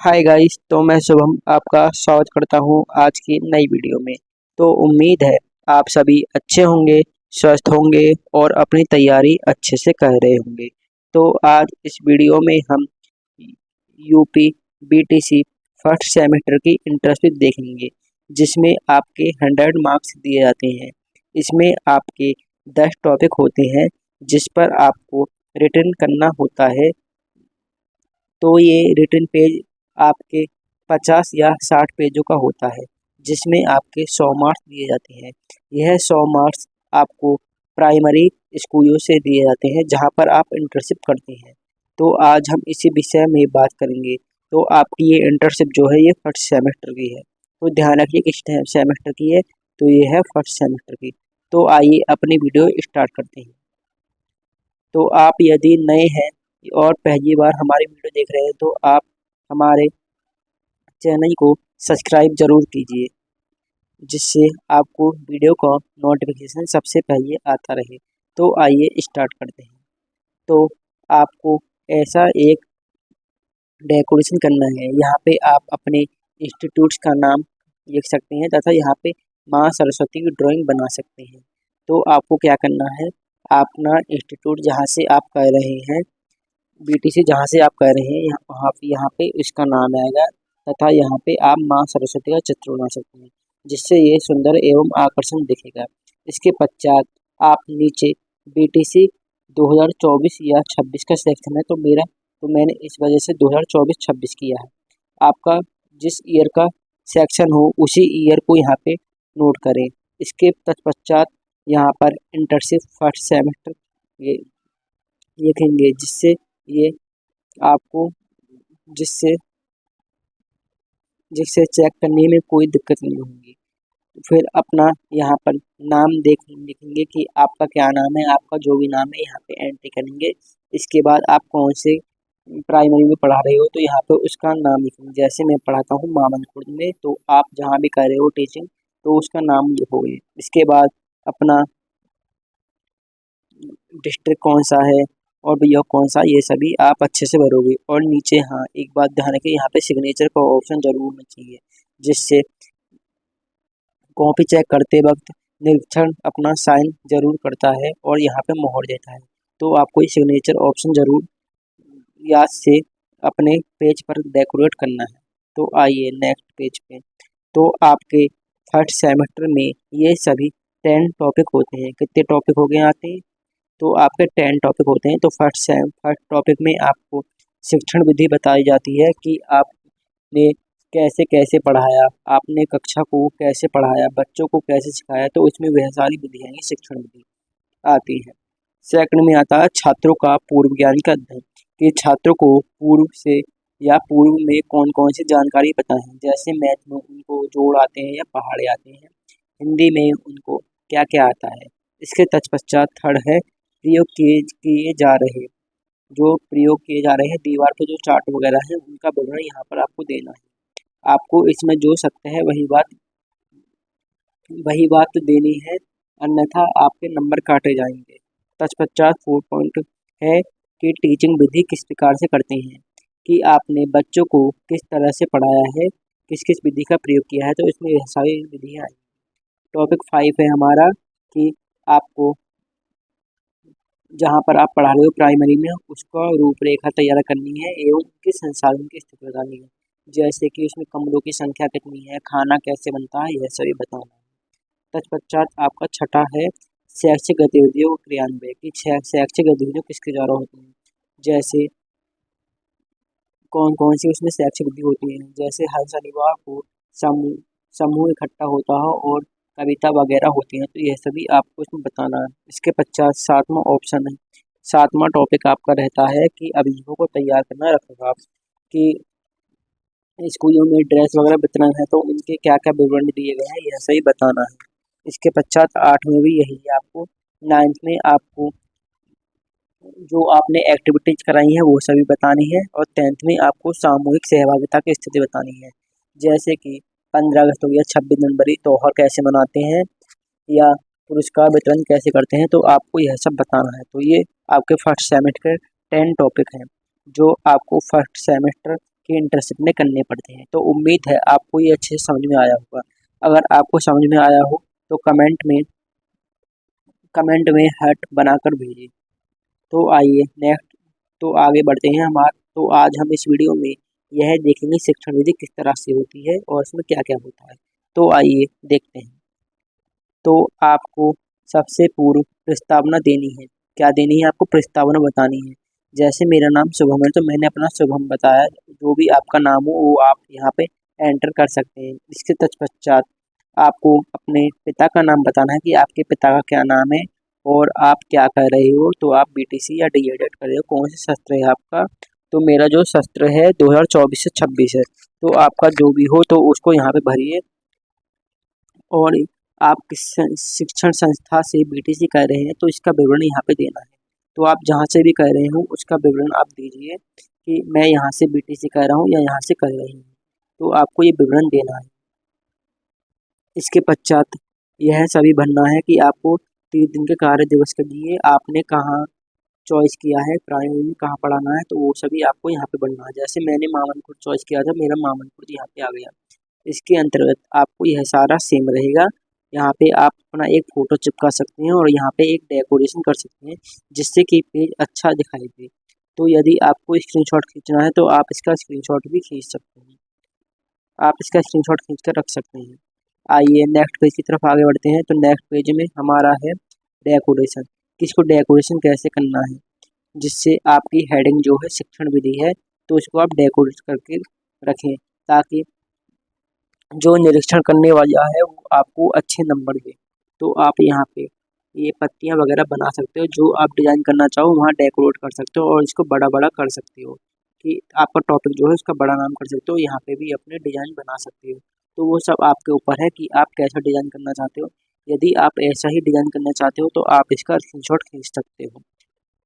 Hi guys, तो मैं शुभम आपका स्वागत करता हूँ आज की नई वीडियो में। तो उम्मीद है आप सभी अच्छे होंगे, स्वस्थ होंगे और अपनी तैयारी अच्छे से कर रहे होंगे। तो आज इस वीडियो में हम यूपी बीटीसी फर्स्ट सेमेस्टर की इंटर्नशिप देखेंगे, जिसमें आपके 100 मार्क्स दिए जाते हैं। इसमें आपके 10 टॉपिक होते हैं जिस पर आपको रिटर्न करना होता है। तो ये रिटर्न पेज आपके 50 या 60 पेजों का होता है, जिसमें आपके 100 मार्क्स दिए जाते हैं। यह 100 मार्क्स आपको प्राइमरी स्कूलों से दिए जाते हैं जहां पर आप इंटर्नशिप करते हैं। तो आज हम इसी विषय में बात करेंगे। तो आपकी ये इंटर्नशिप जो है ये फर्स्ट सेमेस्टर की है। तो ध्यान रखिए किस सेमेस्टर की है। तो ये है फर्स्ट सेमेस्टर की। तो आइए अपनी वीडियो स्टार्ट करते हैं। तो आप यदि नए हैं और पहली बार हमारी वीडियो देख रहे हैं तो आप हमारे चैनल को सब्सक्राइब जरूर कीजिए, जिससे आपको वीडियो का नोटिफिकेशन सबसे पहले आता रहे। तो आइए स्टार्ट करते हैं। तो आपको ऐसा एक डेकोरेशन करना है। यहाँ पे आप अपने इंस्टीट्यूट्स का नाम लिख सकते हैं तथा यहाँ पे माँ सरस्वती की ड्राइंग बना सकते हैं। तो आपको क्या करना है, अपना इंस्टीट्यूट जहाँ से आप कर रहे हैं, बीटीसी जहाँ से आप कर रहे हैं, यहाँ पे इसका नाम आएगा तथा यहाँ पे आप माँ सरस्वती का चित्र बना सकते हैं, जिससे ये सुंदर एवं आकर्षण दिखेगा। इसके पश्चात आप नीचे बीटीसी 2024 या 26 का सिलेक्शन है, तो मैंने इस वजह से 2024-26 किया है। आपका जिस ईयर का सेक्शन हो उसी ईयर को यहाँ पे नोट करें। इसके तत्पश्चात यहाँ पर इंटर्नशिप फर्स्ट सेमेस्टर ये लिखेंगे, जिससे ये आपको जिससे जिससे चेक करने में कोई दिक्कत नहीं होगी। फिर अपना यहाँ पर नाम लिखेंगे कि आपका क्या नाम है, आपका जो भी नाम है यहाँ पे एंट्री करेंगे। इसके बाद आप कौन से प्राइमरी में पढ़ा रहे हो तो यहाँ पे उसका नाम लिखेंगे। जैसे मैं पढ़ाता हूँ मामन खुर्द में, तो आप जहाँ भी कर रहे हो टीचिंग तो उसका नाम लिखोगे। इसके बाद अपना डिस्ट्रिक्ट कौन सा है और भैया कौन सा, ये सभी आप अच्छे से भरोगे। और नीचे हाँ एक बात ध्यान रखिए, यहाँ पे सिग्नेचर का ऑप्शन जरूर होना चाहिए, जिससे कॉपी चेक करते वक्त निरीक्षण अपना साइन जरूर करता है और यहाँ पे मोहर देता है। तो आपको ये सिग्नेचर ऑप्शन जरूर याद से अपने पेज पर डेकोरेट करना है। तो आइए नेक्स्ट पेज पे। तो आपके फर्स्ट सेमेस्टर में ये सभी 10 टॉपिक होते हैं। कितने टॉपिक हो गए आते हैं? तो आपके 10 टॉपिक होते हैं। तो फर्स्ट टॉपिक में आपको शिक्षण विधि बताई जाती है कि आपने कैसे कैसे पढ़ाया, आपने कक्षा को कैसे पढ़ाया, बच्चों को कैसे सिखाया। तो इसमें वह सारी विधियाँ ही शिक्षण विधि आती है। सेकंड में आता है छात्रों का पूर्व ज्ञान का अध्ययन, कि छात्रों को पूर्व से या पूर्व में कौन कौन सी जानकारी पता है। जैसे मैथ में उनको जोड़ आते हैं या पहाड़े आते हैं, हिंदी में उनको क्या क्या आता है। इसके तत्पश्चात थर्ड है प्रयोग किए जा रहे प्रयोग किए जा रहे हैं दीवार पे जो चार्ट वगैरह है उनका विवरण यहाँ पर आपको देना है। आपको इसमें जो सकते हैं वही बात देनी है, अन्यथा आपके नंबर काटे जाएंगे। तत्पश्चात 4 पॉइंट है कि टीचिंग विधि किस प्रकार से करते हैं, कि आपने बच्चों को किस तरह से पढ़ाया है, किस किस विधि का प्रयोग किया है। तो इसमें यह सारी विधियाँ आई। टॉपिक 5 है हमारा कि आपको जहाँ पर आप पढ़ा रहे हो प्राइमरी में उसका रूपरेखा तैयार करनी है एवं उनके संसाधन की स्थिति बतानी है। जैसे कि उसमें कमरों की संख्या कितनी है, खाना कैसे बनता है, यह सभी बताना है। तत्पश्चात आपका छठा है शैक्षिक गतिविधियों को क्रियान्वयन, की शैक्षिक गतिविधियों किसके द्वारा होती हैं। जैसे कौन कौन सी उसमें शैक्षिक विधि होती है। जैसे हर शनिवार को समूह समूह इकट्ठा होता है और कविता वगैरह होती हैं। तो यह सभी आपको इसमें बताना है। इसके पश्चात सातवां ऑप्शन है, सातवां टॉपिक आपका रहता है कि अभिभावकों को तैयार करना रखरखाव, कि स्कूलों में ड्रेस वगैरह वितरण है तो उनके क्या क्या विवरण दिए गए हैं, यह सही बताना है। इसके पश्चात 8 में भी यही है आपको। 9th में आपको जो आपने एक्टिविटीज कराई हैं वो सभी बतानी है। और 10th में आपको सामूहिक सहभागिता की स्थिति बतानी है। जैसे कि 15 अगस्त हो गया, 26 जनवरी त्योहार कैसे मनाते हैं या पुरस्कार वितरण कैसे करते हैं, तो आपको यह सब बताना है। तो ये आपके फर्स्ट सेमेस्टर के 10 टॉपिक हैं जो आपको फर्स्ट सेमेस्टर के इंटर्नशिप में करने पड़ते हैं। तो उम्मीद है आपको ये अच्छे से समझ में आया होगा। अगर आपको समझ में आया हो तो कमेंट में हार्ट बनाकर भेजिए। तो आइए नेक्स्ट तो आगे बढ़ते हैं तो आज हम इस वीडियो में यह देखेंगे शिक्षण विधि किस तरह से होती है और इसमें क्या क्या होता है। तो आइए देखते हैं। तो आपको सबसे पूर्व प्रस्तावना देनी है। क्या देनी है? आपको प्रस्तावना बतानी है। जैसे मेरा नाम शुभम है तो मैंने अपना शुभम बताया। जो भी आपका नाम हो वो आप यहाँ पे एंटर कर सकते हैं। इसके तत्पश्चात आपको अपने पिता का नाम बताना है कि आपके पिता का क्या नाम है और आप क्या कर रहे हो। तो आप बीटीसी या डीएलएड कर रहे हो, कौन से शस्त्र है आपका। तो मेरा जो शस्त्र है 2024 से 26 है। तो आपका जो भी हो तो उसको यहाँ पे भरिए। और आप किस शिक्षण संस्था से बीटीसी कर रहे हैं तो इसका विवरण यहाँ पे देना है। तो आप जहाँ से भी कर रहे हो उसका विवरण आप दीजिए कि मैं यहाँ से बीटीसी कर रहा हूँ या यहाँ से कर रही हूँ। तो आपको ये विवरण देना है। इसके पश्चात यह सभी भरना है कि आपको 30 दिन के कार्य दिवस के लिए आपने कहाँ चॉइस किया है, प्राइमरी में कहाँ पढ़ाना है, तो वो सभी आपको यहाँ पे भरना है। जैसे मैंने मामनपुर चॉइस किया था, मेरा मामनपुर यहाँ पे आ गया। इसके अंतर्गत आपको यह सारा सेम रहेगा। यहाँ पे आप अपना एक फ़ोटो चिपका सकते हैं और यहाँ पे एक डेकोरेशन कर सकते हैं जिससे कि पेज अच्छा दिखाई दे। तो यदि आपको स्क्रीनशॉट खींचना है तो आप इसका स्क्रीनशॉट भी खींच सकते हैं। आप इसका स्क्रीनशॉट खींच कर रख सकते हैं। आइए नेक्स्ट पेज की तरफ आगे बढ़ते हैं। तो नेक्स्ट पेज में हमारा है डेकोरेशन। किसको डेकोरेशन कैसे करना है, जिससे आपकी हेडिंग जो है शिक्षण विधि है तो इसको आप डेकोरेट करके रखें ताकि जो निरीक्षण करने वाला है वो आपको अच्छे नंबर दे। तो आप यहाँ पे ये पत्तियाँ वगैरह बना सकते हो, जो आप डिज़ाइन करना चाहो वहाँ डेकोरेट कर सकते हो और इसको बड़ा बड़ा कर सकते हो कि आपका टॉपिक जो है उसका बड़ा नाम कर सकते हो। यहाँ पे भी अपने डिज़ाइन बना सकते हो। तो वो सब आपके ऊपर है कि आप कैसा डिज़ाइन करना चाहते हो। यदि आप ऐसा ही डिज़ाइन करना चाहते हो तो आप इसका स्क्रीनशॉट खींच सकते हो।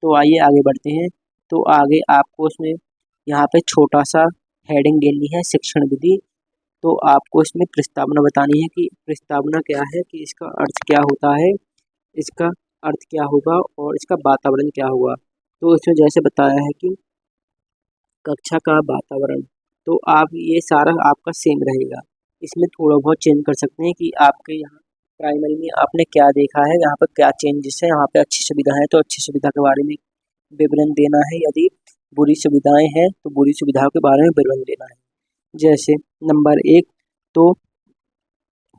तो आइए आगे बढ़ते हैं। तो आगे आपको उसमें यहाँ पे छोटा सा हेडिंग देनी है शिक्षण विधि। तो आपको इसमें प्रस्तावना बतानी है कि प्रस्तावना क्या है, कि इसका अर्थ क्या होता है, इसका अर्थ क्या होगा और इसका वातावरण क्या होगा। तो इसमें जैसे बताया है कि कक्षा का वातावरण, तो आप ये सारा आपका सेम रहेगा। इसमें थोड़ा बहुत चेंज कर सकते हैं कि आपके यहाँ प्राइमरी में आपने क्या देखा है, यहाँ पर क्या चेंजेस है। यहाँ पे अच्छी सुविधा है तो अच्छी सुविधा के बारे में विवरण देना है। यदि बुरी सुविधाएं हैं तो बुरी सुविधाओं के बारे में विवरण देना है। जैसे नंबर 1, तो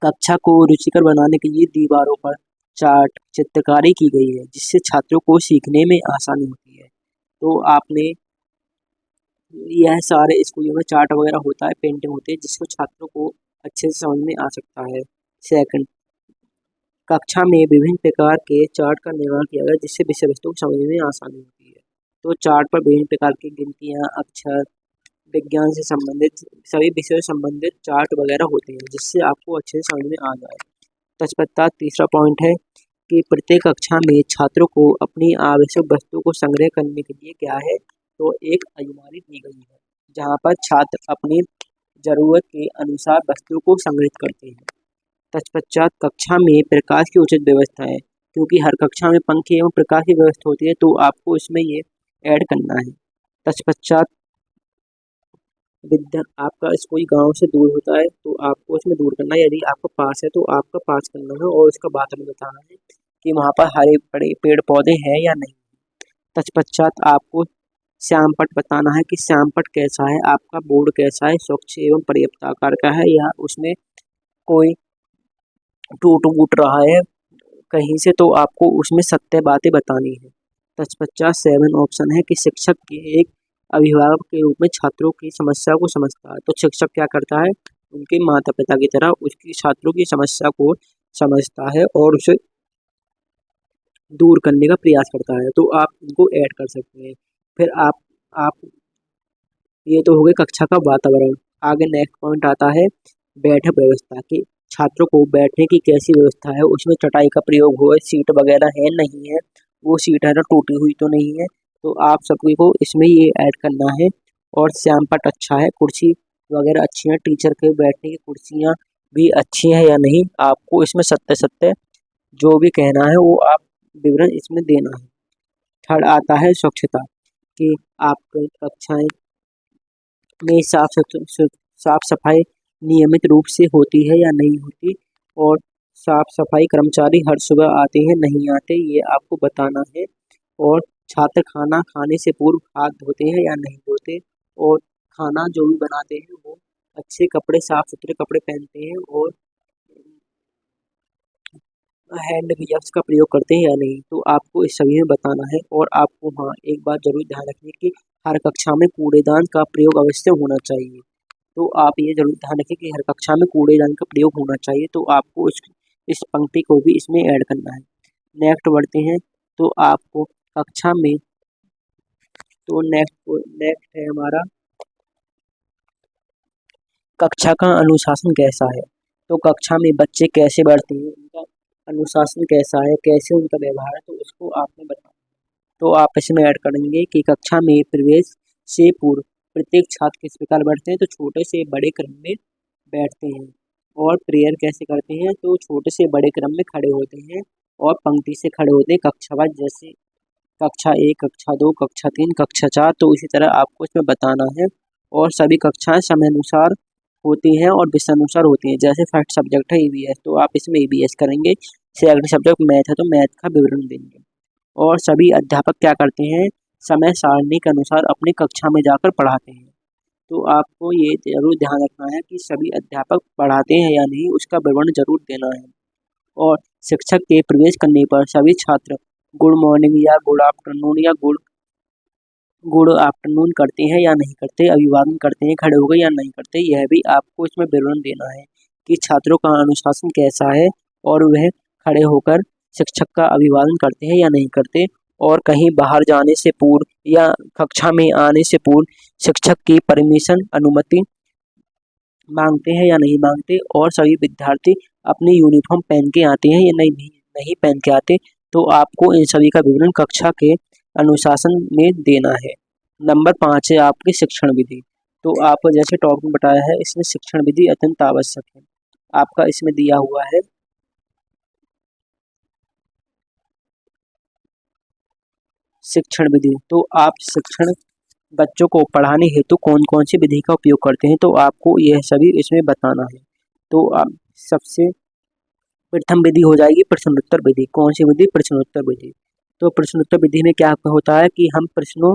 कक्षा को रुचिकर बनाने के लिए दीवारों पर चार्ट चित्रकारी की गई है जिससे छात्रों को सीखने में आसानी होती है। तो आपने यह सारे स्कूलों में चार्ट वगैरह होता है, पेंटिंग होती है जिसको छात्रों को अच्छे से समझ में आ सकता है। सेकंड, कक्षा में विभिन्न प्रकार के चार्ट का निर्माण किया गया जिससे विषय वस्तु को समझने में आसानी होती है। तो चार्ट पर विभिन्न प्रकार की गिनतियाँ, अक्षर, विज्ञान से संबंधित सभी विषयों से संबंधित चार्ट वगैरह होते हैं जिससे आपको अच्छे से समझ में आ जाए। तत्पश्चात तीसरा पॉइंट है कि प्रत्येक कक्षा में छात्रों को अपनी आवश्यक वस्तु को संग्रह करने के लिए क्या है, तो एक अलमारी दी गई है जहाँ पर छात्र अपनी जरूरत के अनुसार वस्तु को संग्रहित करते हैं। तत्पश्चात कक्षा में प्रकाश की उचित व्यवस्था है, क्योंकि हर कक्षा में पंखे एवं प्रकाश की व्यवस्था होती है तो आपको इसमें ये ऐड करना है। तत्पश्चात विद्या आपका स्कूल गांव से दूर होता है तो आपको इसमें दूर करना है। यदि आपका पास है तो आपका पास करना है और उसका वातावरण बताना है कि वहाँ पर हरे भरे पेड़ पौधे हैं या नहीं। तत्पश्चात आपको श्यामपट्ट बताना है कि श्यामपट्ट कैसा है, आपका बोर्ड कैसा है, स्वच्छ एवं पर्याप्त आकार का है या उसमें कोई टूट फूट रहा है कहीं से, तो आपको उसमें सत्य बातें बतानी है। तत्पश्चात 7 ऑप्शन है कि शिक्षक के एक अभिभावक के रूप में छात्रों की समस्या को समझता है। तो शिक्षक क्या करता है, उनके माता पिता की तरह उसकी छात्रों की समस्या को समझता है और उसे दूर करने का प्रयास करता है। तो आप इनको ऐड कर सकते हैं। फिर आप ये तो हो गए कक्षा का वातावरण। आगे नेक्स्ट पॉइंट आता है बैठक व्यवस्था की। छात्रों को बैठने की कैसी व्यवस्था है, उसमें चटाई का प्रयोग हो, सीट वगैरह है नहीं है, वो सीट है ना टूटी हुई तो नहीं है। तो आप सभी को इसमें ये ऐड करना है। और श्यामपट्ट अच्छा है, कुर्सी वगैरह अच्छी है, टीचर के बैठने की कुर्सियाँ भी अच्छी हैं या नहीं, आपको इसमें सत्य सत्य जो भी कहना है वो आप विवरण इसमें देना है। थर्ड आता है स्वच्छता, कि आपकी कक्षाएं में साफ सफाई नियमित रूप से होती है या नहीं होती, और साफ सफाई कर्मचारी हर सुबह आते हैं नहीं आते, ये आपको बताना है। और छात्र खाना खाने से पूर्व हाथ धोते हैं या नहीं धोते, और खाना जो भी बनाते हैं वो अच्छे कपड़े, साफ सुथरे कपड़े पहनते हैं, और हैंड ग्लव्स का प्रयोग करते हैं या नहीं। तो आपको इस सभी में बताना है। और आपको हाँ एक बात जरूर ध्यान रखिए कि हर कक्षा में कूड़ेदान का प्रयोग अवश्य होना चाहिए। तो आप ये जरूर ध्यान रखिए कि हर कक्षा में कूड़ेदान का प्रयोग होना चाहिए। तो आपको इस पंक्ति को भी इसमें ऐड करना है। नेक्स्ट बढ़ते हैं। तो आपको कक्षा में, तो नेक्स्ट है हमारा कक्षा का अनुशासन कैसा है। तो कक्षा में बच्चे कैसे बैठते हैं, उनका अनुशासन कैसा है, कैसे उनका व्यवहार है, तो उसको आपने बताना। तो आप इसमें ऐड करेंगे कि कक्षा में प्रवेश से पूर्व प्रत्येक छात्र किस प्रकार बैठते हैं, तो छोटे से बड़े क्रम में बैठते हैं। और प्रेयर कैसे करते हैं, तो छोटे से बड़े क्रम में खड़े होते हैं और पंक्ति से खड़े होते हैं कक्षावार, जैसे कक्षा 1, कक्षा 2, कक्षा 3, कक्षा 4। तो इसी तरह आपको इसमें बताना है। और सभी कक्षाएं समय अनुसार होती हैं और विषय अनुसार होती हैं। जैसे फर्स्ट सब्जेक्ट है ईवीएस, तो आप इसमें ईवीएस करेंगे। सेकंड सब्जेक्ट मैथ है तो मैथ का विवरण देंगे। और सभी अध्यापक क्या करते हैं, समय सारणी के अनुसार अपनी कक्षा में जाकर पढ़ाते हैं। तो आपको ये जरूर ध्यान रखना है कि सभी अध्यापक पढ़ाते हैं या नहीं, उसका विवरण जरूर देना है। और शिक्षक के प्रवेश करने पर सभी छात्र गुड मॉर्निंग या गुड आफ्टरनून या गुड आफ्टरनून करते हैं या नहीं करते, अभिवादन करते हैं खड़े होकर या नहीं करते, यह भी आपको इसमें विवरण देना है कि छात्रों का अनुशासन कैसा है और वह खड़े होकर शिक्षक का अभिवादन करते हैं या नहीं करते, और कहीं बाहर जाने से पूर्व या कक्षा में आने से पूर्व शिक्षक की परमिशन, अनुमति मांगते हैं या नहीं मांगते, और सभी विद्यार्थी अपनी यूनिफॉर्म पहन के आते हैं या नहीं पहन के आते। तो आपको इन सभी का विवरण कक्षा के अनुशासन में देना है। नंबर 5 है आपकी शिक्षण विधि। तो आपको जैसे टॉपिक में बताया है, इसमें शिक्षण विधि अत्यंत आवश्यक है। आपका इसमें दिया हुआ है शिक्षण विधि। तो आप शिक्षण बच्चों को पढ़ाने हेतु कौन कौन सी विधि का उपयोग करते हैं, तो आपको यह सभी इसमें बताना है। तो आप सबसे प्रथम विधि हो जाएगी प्रश्नोत्तर विधि। कौन सी विधि, प्रश्नोत्तर विधि। तो प्रश्नोत्तर विधि में क्या होता है कि हम प्रश्नों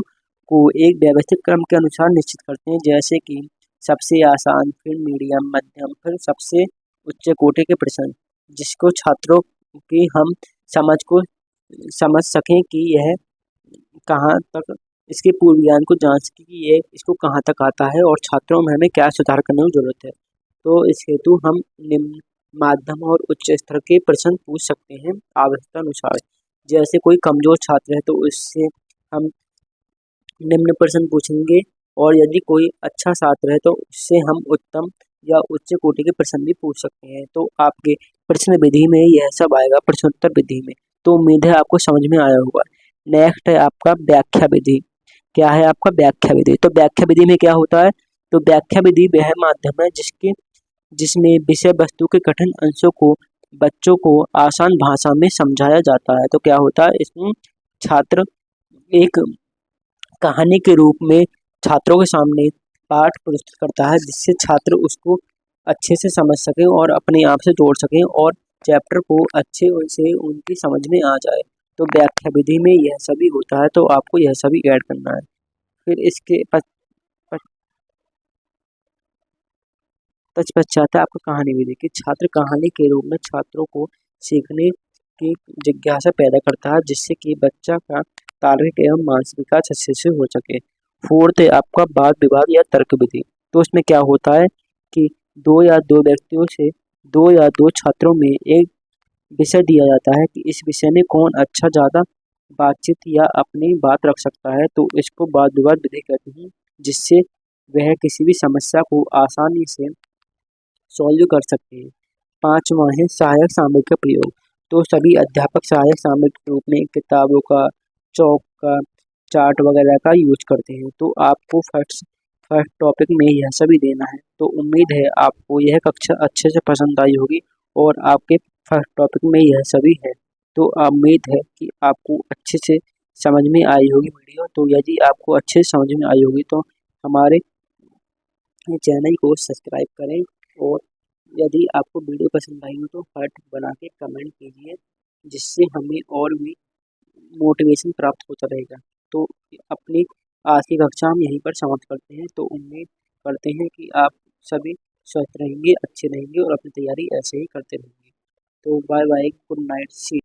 को एक व्यवस्थित क्रम के अनुसार निश्चित करते हैं, जैसे कि सबसे आसान, फिर मीडियम, मध्यम, फिर सबसे उच्च कोटि के प्रश्न, जिसको छात्रों की हम समझ सकें कि यह कहाँ तक, इसके पूर्व ज्ञान को जांच सकें कि ये इसको कहाँ तक आता है और छात्रों में हमें क्या सुधार करने की जरूरत है। तो इस हेतु हम निम्न, माध्यम और उच्च स्तर के प्रश्न पूछ सकते हैं आवश्यकता अनुसार। जैसे कोई कमजोर छात्र है तो उससे हम निम्न प्रश्न पूछेंगे, और यदि कोई अच्छा छात्र है तो उससे हम उत्तम या उच्च कोटि के प्रश्न भी पूछ सकते हैं। तो आपके प्रश्न विधि में यह सब आएगा प्रश्नोत्तर विधि में। तो उम्मीद है आपको समझ में आया होगा। नेक्स्ट है आपका व्याख्या विधि। क्या है आपका व्याख्या विधि। तो व्याख्या विधि में क्या होता है, तो व्याख्या विधि वह माध्यम है जिसमें विषय वस्तु के कठिन अंशों को बच्चों को आसान भाषा में समझाया जाता है। तो क्या होता है, इसमें छात्र एक कहानी के रूप में छात्रों के सामने पाठ प्रस्तुत करता है, जिससे छात्र उसको अच्छे से समझ सके और अपने आप से जोड़ सके और चैप्टर को अच्छे से उनकी समझ में आ जाए। तो व्याख्या विधि में यह सभी होता है। तो आपको यह सभी ऐड करना है। फिर इसके तत्पश्चात है आपको कहानी विधि की। छात्र कहानी के रूप में छात्रों को सीखने की जिज्ञासा पैदा करता है, जिससे कि बच्चा का तार्किक एवं मानसिक विकास अच्छे से हो सके। फोर्थ है आपका वाद विवाद या तर्क विधि। तो इसमें क्या होता है कि दो या दो छात्रों में एक विषय दिया जाता है कि इस विषय में कौन अच्छा ज़्यादा बातचीत या अपनी बात रख सकता है, तो इसको वाद विवाद विधि कहते हैं, जिससे वह किसी भी समस्या को आसानी से सॉल्व कर सकते हैं। पांचवा है सहायक सामग्री का प्रयोग। तो सभी अध्यापक सहायक सामग्री के रूप में किताबों का, चौक का, चार्ट वगैरह का यूज करते हैं। तो आपको फर्स्ट टॉपिक में यह सभी देना है। तो उम्मीद है आपको यह कक्षा अच्छे से पसंद आई होगी और आपके फर्स्ट टॉपिक में यह सभी है। तो उम्मीद है कि आपको अच्छे से समझ में आई होगी वीडियो। तो यदि आपको अच्छे से समझ में आई होगी तो हमारे चैनल को सब्सक्राइब करें और यदि आपको वीडियो पसंद आई हो तो हार्ट बना के कमेंट कीजिए, जिससे हमें और भी मोटिवेशन प्राप्त होता रहेगा। तो अपनी आज की कक्षा हम यहीं पर समाप्त करते हैं। तो उम्मीद करते हैं कि आप सभी स्वस्थ रहेंगे, अच्छे रहेंगे और अपनी तैयारी ऐसे ही करते रहेंगे। तो बाय बाय, गुड नाइट, सी।